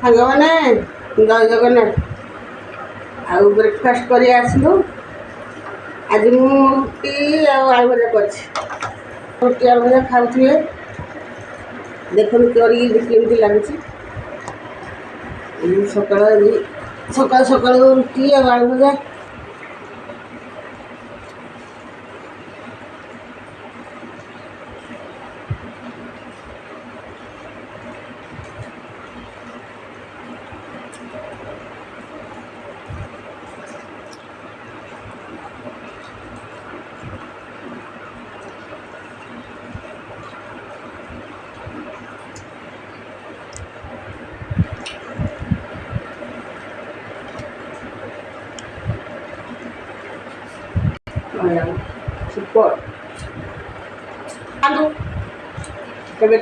ସାଙ୍ଗମାନେ ଜୟ ଜଗନ୍ନାଥ। ଆଉ ବ୍ରେକଫାଷ୍ଟ କରି ଆସିଲୁ। ଆଜି ମୁଁ ରୁଟି ଆଉ ଆଳୁ ଭଜା କରିଛି। ରୁଟି ଆଳୁ ଭଜା ଖାଉଥିବେ, ଦେଖନ୍ତୁ କରିକି କେମିତି ଲାଗୁଛି। ସକାଳୁ ସକାଳୁ ରୁଟି ଆଉ ଆଳୁ ଭଜା। Super. Kebe